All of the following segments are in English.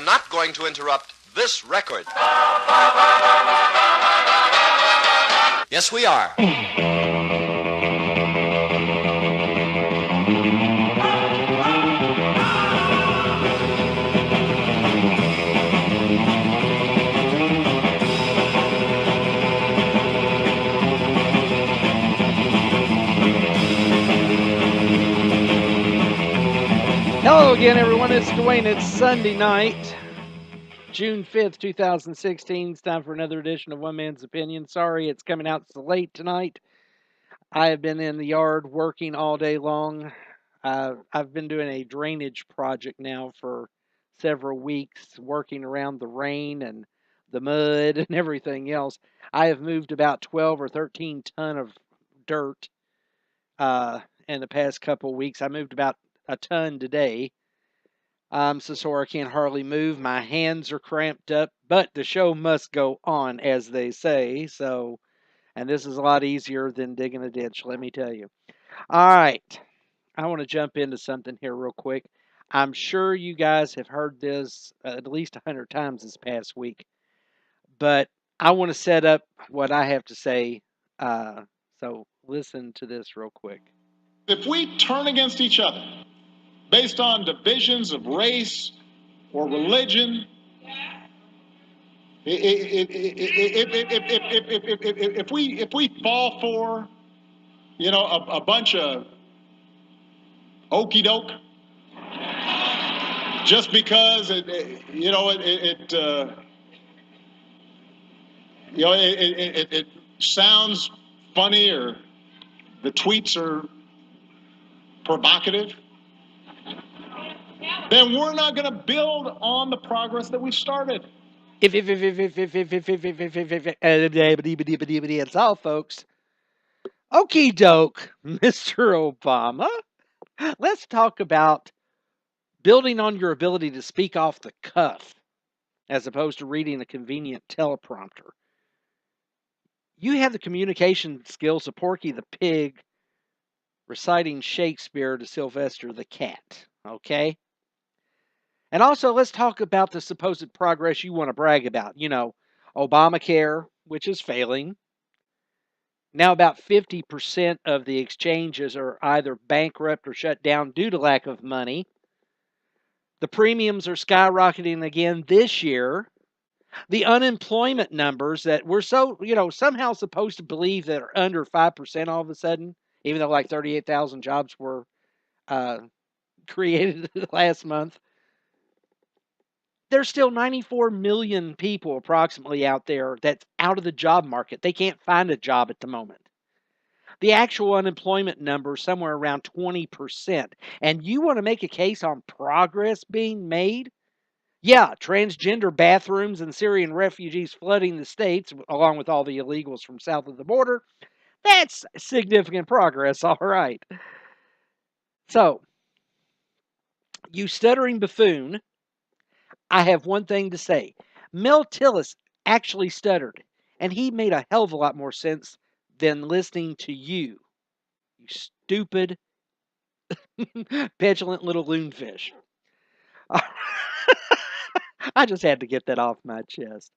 not going to interrupt this record. Yes, we are. Hello again, everyone. It's Dwayne. It's Sunday night, June 5th, 2016. It's time for another edition of One Man's Opinion. Sorry it's coming out so late tonight. I have been in the yard working all day long. I've been doing a drainage project now for several weeks, working around the rain and the mud and everything else. I have moved about 12 or 13 ton of dirt in the past couple weeks. I moved about a ton today. I'm so sore I can't hardly move. My hands are cramped up, but the show must go on, as they say. And this is a lot easier than digging a ditch, let me tell you. All right. I want to jump into something here real quick. I'm sure you guys have heard this at least 100 times this past week, but I want to set up what I have to say. So listen to this real quick. If we turn against each other based on divisions of race or religion, if we fall for, a bunch of okey doke, just because it sounds funny or the tweets are provocative, then we're not going to build on the progress that we started. It's all, folks. Okie doke, Mr. Obama. Let's talk about building on your ability to speak off the cuff as opposed to reading a convenient teleprompter. You have the communication skills of Porky the Pig reciting Shakespeare to Sylvester the Cat, okay? And also, let's talk about the supposed progress you want to brag about. Obamacare, which is failing. Now about 50% of the exchanges are either bankrupt or shut down due to lack of money. The premiums are skyrocketing again this year. The unemployment numbers that we're somehow supposed to believe that are under 5% all of a sudden, even though like 38,000 jobs were created last month. There's still 94 million people approximately out there that's out of the job market. They can't find a job at the moment. The actual unemployment number is somewhere around 20%. And you want to make a case on progress being made? Yeah, transgender bathrooms and Syrian refugees flooding the states, along with all the illegals from south of the border. That's significant progress, all right. So, you stuttering buffoon, I have one thing to say. Mel Tillis actually stuttered, and he made a hell of a lot more sense than listening to you. You stupid, petulant little loonfish. I just had to get that off my chest.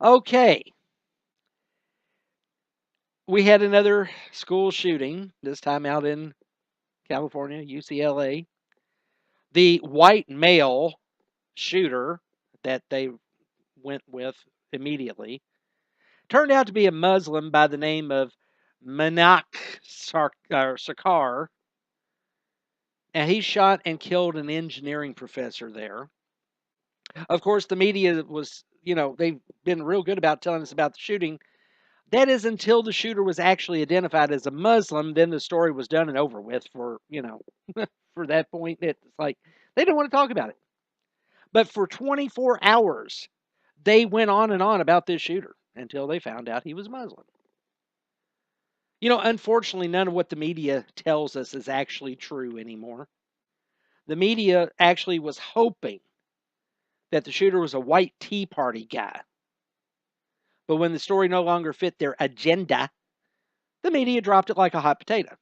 Okay. We had another school shooting, this time out in California, UCLA. The white male shooter that they went with immediately turned out to be a Muslim by the name of Manak Sarkar. And he shot and killed an engineering professor there. Of course, the media was, they've been real good about telling us about the shooting. That is until the shooter was actually identified as a Muslim, then the story was done and over with for, for that point. It's like they didn't want to talk about it. But for 24 hours, they went on and on about this shooter until they found out he was Muslim. Unfortunately, none of what the media tells us is actually true anymore. The media actually was hoping that the shooter was a white Tea Party guy. But when the story no longer fit their agenda, the media dropped it like a hot potato.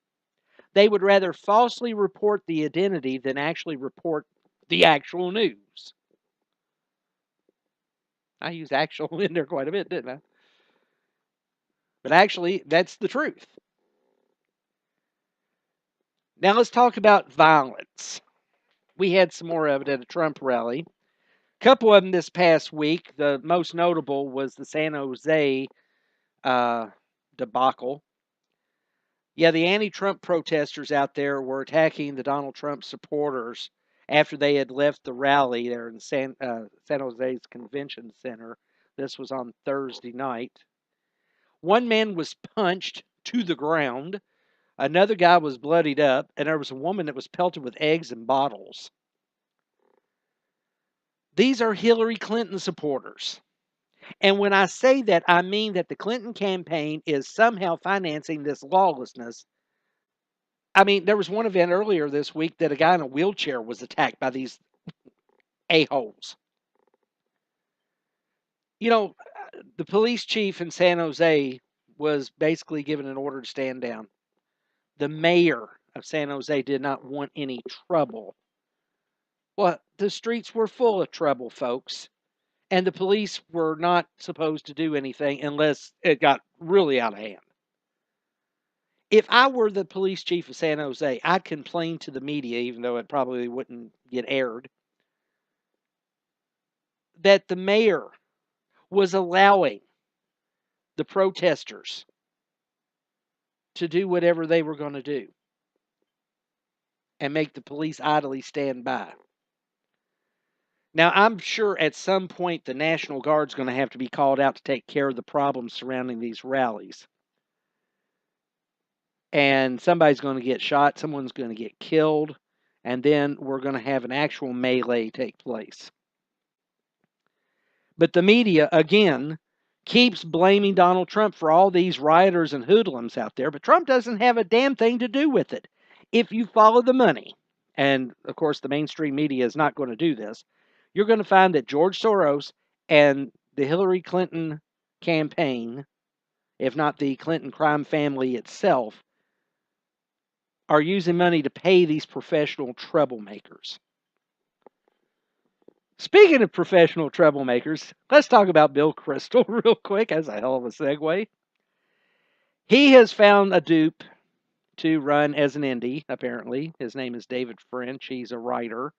They would rather falsely report the identity than actually report the actual news. I used actual in there quite a bit, didn't I? But actually, that's the truth. Now let's talk about violence. We had some more of it at a Trump rally. A couple of them this past week. The most notable was the San Jose debacle. Yeah, the anti-Trump protesters out there were attacking the Donald Trump supporters after they had left the rally there in San Jose's convention center. This was on Thursday night. One man was punched to the ground. Another guy was bloodied up, and there was a woman that was pelted with eggs and bottles. These are Hillary Clinton supporters. And when I say that, I mean that the Clinton campaign is somehow financing this lawlessness. I mean, there was one event earlier this week that a guy in a wheelchair was attacked by these a-holes. You know, the police chief in San Jose was basically given an order to stand down. The mayor of San Jose did not want any trouble. Well, the streets were full of trouble, folks. And the police were not supposed to do anything unless it got really out of hand. If I were the police chief of San Jose, I'd complain to the media, even though it probably wouldn't get aired, that the mayor was allowing the protesters to do whatever they were going to do and make the police idly stand by. Now, I'm sure at some point the National Guard's going to have to be called out to take care of the problems surrounding these rallies. And somebody's going to get shot, someone's going to get killed, and then we're going to have an actual melee take place. But the media, again, keeps blaming Donald Trump for all these rioters and hoodlums out there, but Trump doesn't have a damn thing to do with it. If you follow the money, and of course the mainstream media is not going to do this, you're going to find that George Soros and the Hillary Clinton campaign, if not the Clinton crime family itself, are using money to pay these professional troublemakers. Speaking of professional troublemakers, let's talk about Bill Kristol real quick. That's a hell of a segue. He has found a dupe to run as an indie, apparently. His name is David French. He's a writer.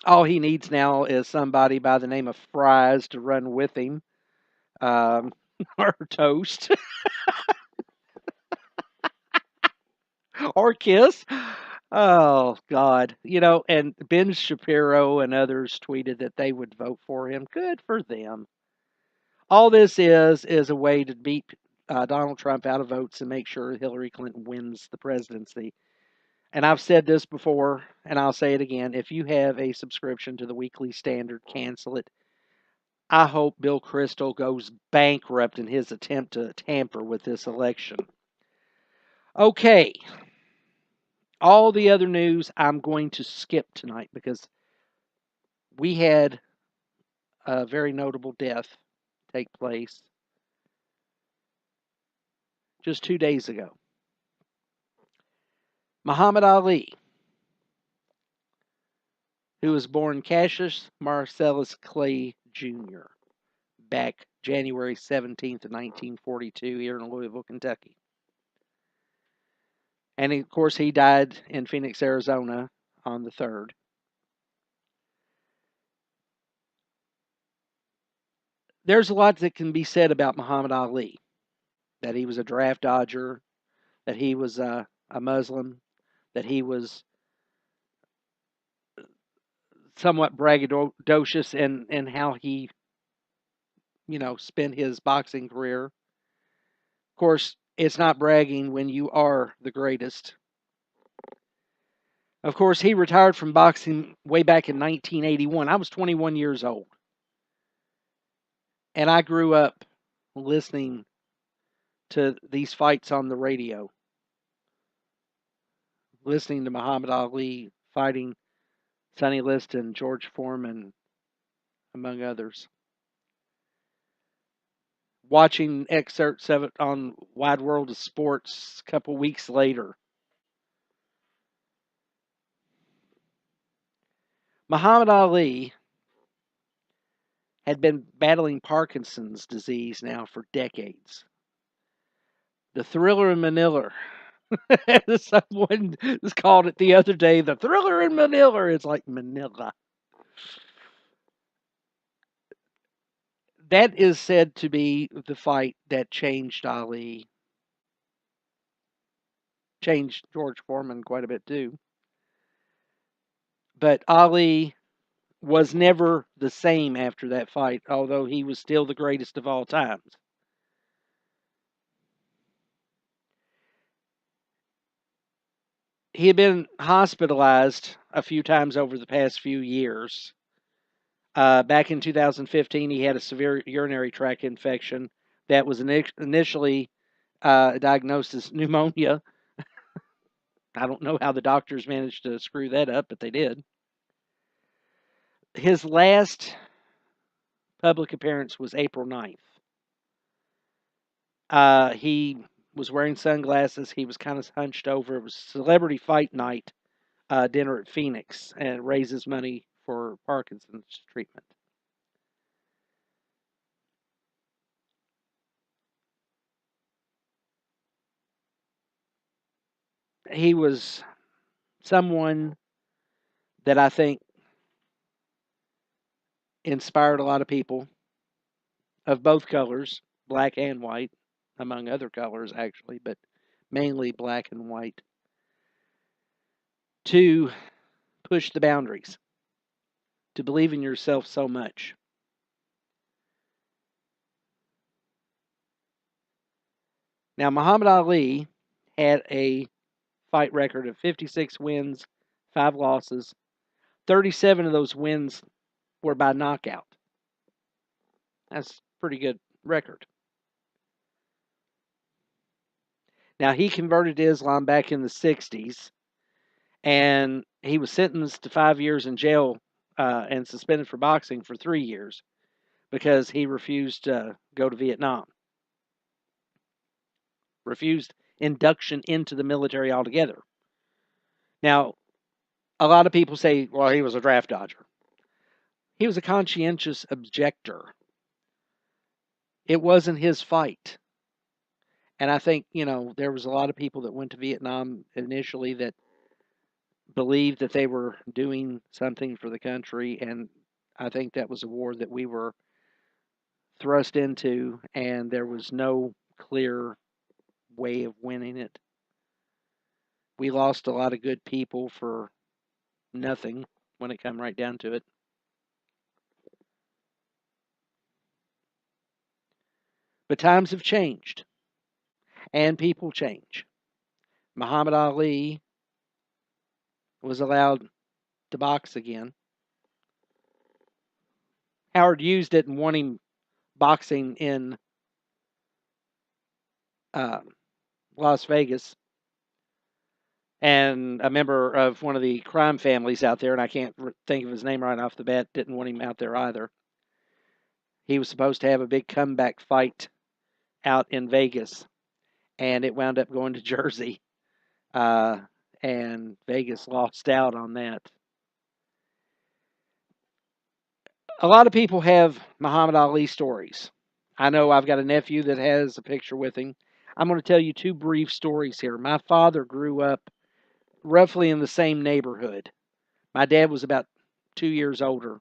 All he needs now is somebody by the name of Fries to run with him. Or Toast. Or Kiss. Oh, God. You know, and Ben Shapiro and others tweeted that they would vote for him. Good for them. All this is a way to beat Donald Trump out of votes and make sure Hillary Clinton wins the presidency. And I've said this before, and I'll say it again. If you have a subscription to the Weekly Standard, cancel it. I hope Bill Kristol goes bankrupt in his attempt to tamper with this election. Okay. All the other news I'm going to skip tonight because we had a very notable death take place just 2 days ago. Muhammad Ali, who was born Cassius Marcellus Clay Jr. back January 17th of 1942 here in Louisville, Kentucky. And of course, he died in Phoenix, Arizona on the 3rd. There's a lot that can be said about Muhammad Ali. That he was a draft dodger, that he was a Muslim, that he was somewhat braggadocious in how he, spent his boxing career. Of course, it's not bragging when you are the greatest. Of course, he retired from boxing way back in 1981. I was 21 years old. And I grew up listening to these fights on the radio. Listening to Muhammad Ali fighting Sonny Liston, George Foreman, among others. Watching excerpts of it on Wide World of Sports a couple weeks later. Muhammad Ali had been battling Parkinson's disease now for decades. The Thriller in Manila. Someone just called it the other day, the Thriller in Manila. It's like Manila. That is said to be the fight that changed Ali, changed George Foreman quite a bit too. But Ali was never the same after that fight, although he was still the greatest of all times. He had been hospitalized a few times over the past few years. Back in 2015, he had a severe urinary tract infection that was initially diagnosed as pneumonia. I don't know how the doctors managed to screw that up, but they did. His last public appearance was April 9th. He was wearing sunglasses. He was kind of hunched over. It was Celebrity Fight Night dinner at Phoenix, and it raises money for Parkinson's treatment. He was someone that I think inspired a lot of people of both colors, black and white, among other colors actually, but mainly black and white, to push the boundaries, to believe in yourself so much. Now, Muhammad Ali had a fight record of 56 wins, 5 losses. 37 of those wins were by knockout. That's a pretty good record. Now, he converted to Islam back in the 60s, and he was sentenced to 5 years in jail and suspended for boxing for 3 years because he refused to go to Vietnam. Refused induction into the military altogether. Now, a lot of people say, well, he was a draft dodger. He was a conscientious objector. It wasn't his fight. And I think, there was a lot of people that went to Vietnam initially that believed that they were doing something for the country. And I think that was a war that we were thrust into, and there was no clear way of winning it. We lost a lot of good people for nothing when it come right down to it. But times have changed, and people change. Muhammad Ali was allowed to box again. Howard Hughes didn't want him boxing in Las Vegas. And a member of one of the crime families out there, and I can't think of his name right off the bat, didn't want him out there either. He was supposed to have a big comeback fight out in Vegas, and it wound up going to Jersey. And Vegas lost out on that. A lot of people have Muhammad Ali stories. I know I've got a nephew that has a picture with him. I'm going to tell you 2 brief stories here. My father grew up roughly in the same neighborhood. My dad was about 2 years older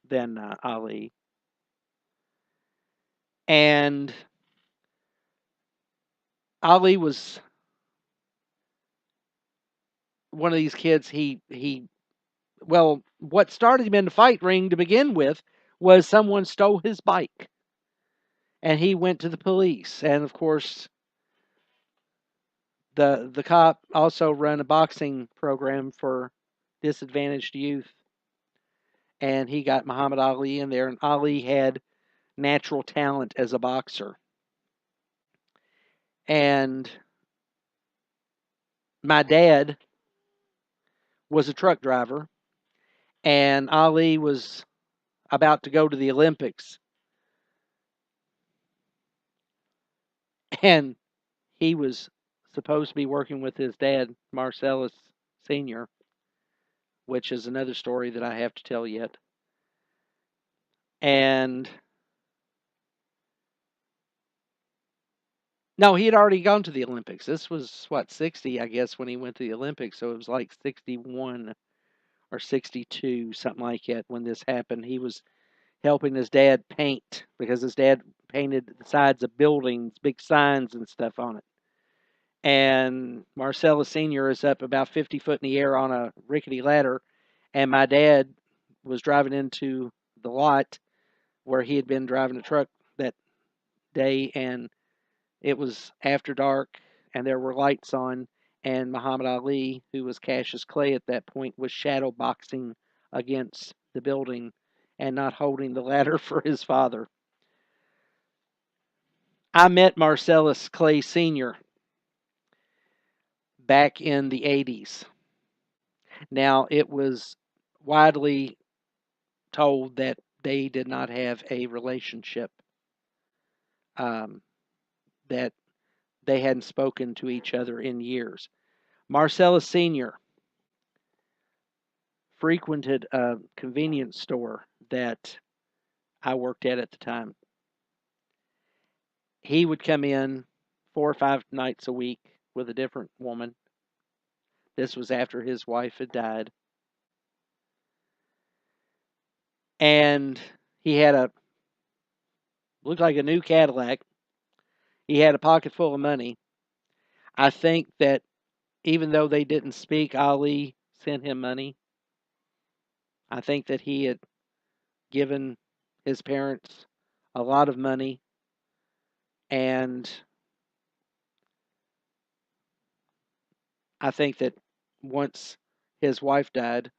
than Ali. And Ali was one of these kids. Well, what started him in the fight ring to begin with was someone stole his bike. And he went to the police. And of course, the cop also ran a boxing program for disadvantaged youth. And he got Muhammad Ali in there. And Ali had natural talent as a boxer. And my dad was a truck driver, and Ali was about to go to the Olympics. And he was supposed to be working with his dad, Marcellus Sr., which is another story that I have to tell yet. And no, he had already gone to the Olympics. This was what, 60, I guess, when he went to the Olympics. So it was like 61 or 62, something like that, when this happened. He was helping his dad paint because his dad painted the sides of buildings, big signs and stuff on it. And Marcellus Sr. is up about 50 foot in the air on a rickety ladder. And my dad was driving into the lot where he had been driving a truck that day, and it was after dark, and there were lights on, and Muhammad Ali, who was Cassius Clay at that point, was shadow boxing against the building and not holding the ladder for his father. I met Marcellus Clay Sr. back in the 80s. Now, it was widely told that they did not have a relationship, that they hadn't spoken to each other in years. Marcellus Sr. frequented a convenience store that I worked at the time. He would come in 4 or 5 nights a week with a different woman. This was after his wife had died. And he had looked like a new Cadillac. He had a pocket full of money. I think that even though they didn't speak, Ali sent him money. I think that he had given his parents a lot of money, and I think that once his wife died,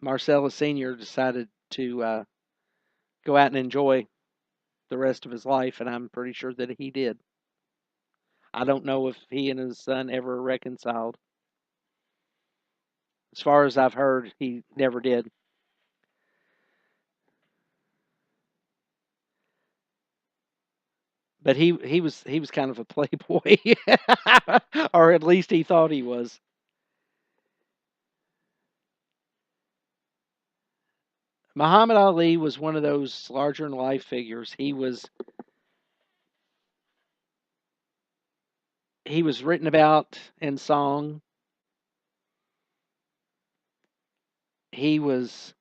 Marcellus Sr. decided to go out and enjoy the rest of his life, and I'm pretty sure that he did. I don't know if he and his son ever reconciled. As far as I've heard, he never did. But he was kind of a playboy, or at least he thought he was. Muhammad Ali was one of those larger than life figures. He was written about in song. He was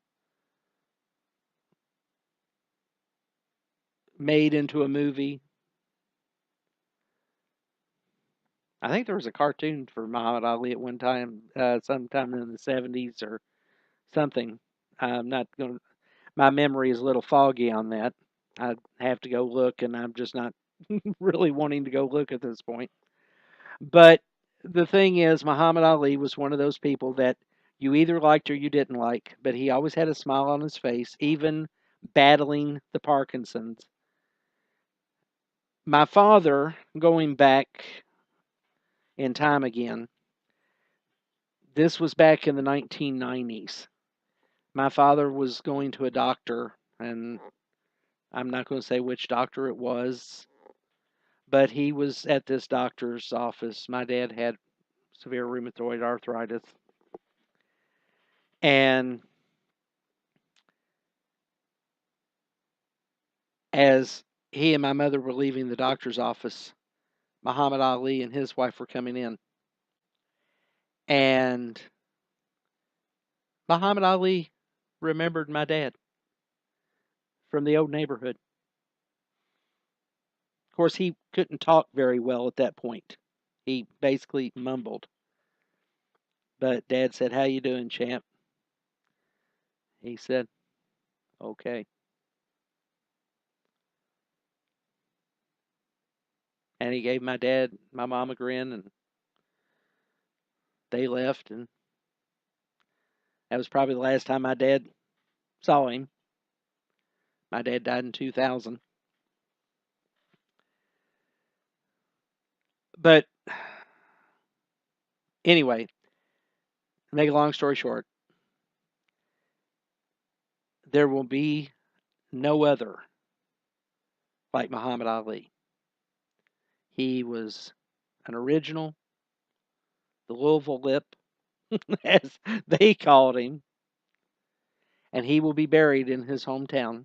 made into a movie. I think there was a cartoon for Muhammad Ali at one time, sometime in the 70s or something. I'm not going. My memory is a little foggy on that. I'd have to go look, and I'm just not really wanting to go look at this point. But the thing is, Muhammad Ali was one of those people that you either liked or you didn't like, but he always had a smile on his face, even battling the Parkinson's. My father, going back in time again, this was back in the 1990s. My father was going to a doctor, and I'm not going to say which doctor it was, but he was at this doctor's office. My dad had severe rheumatoid arthritis, and as he and my mother were leaving the doctor's office, Muhammad Ali and his wife were coming in. And Muhammad Ali remembered my dad from the old neighborhood. Of course, he couldn't talk very well at that point. He basically mumbled. But Dad said, "How you doing, champ?" He said, "Okay." And he gave my mom a grin, and they left. And that was probably the last time my dad saw him. My dad died in 2000. But anyway, to make a long story short, there will be no other like Muhammad Ali. He was an original, the Louisville Lip, as they called him. and he will be buried in his hometown.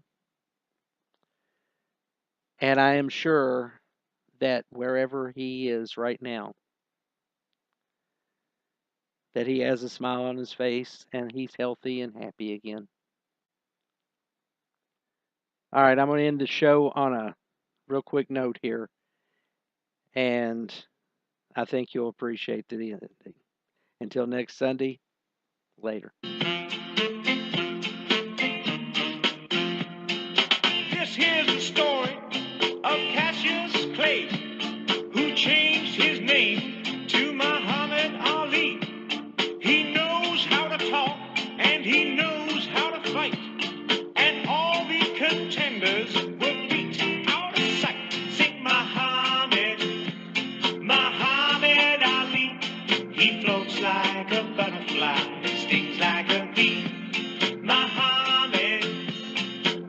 And I am sure that wherever he is right now, that he has a smile on his face and he's healthy and happy again. All right, I'm going to end the show on a real quick note here, and I think you'll appreciate the ending. Until next Sunday, later. This here's the story of Cassius Clay, who changed his name to Muhammad Ali. He knows how to talk and he knows how to fight, and all the contenders were beat out of sight. Sing Muhammad, Muhammad Ali. He floats like a butterfly, stings like a bee. Muhammad,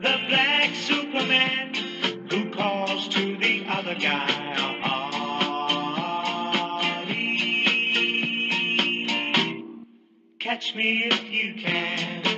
the black Superman, who calls to the other guy, Ali. Catch me if you can.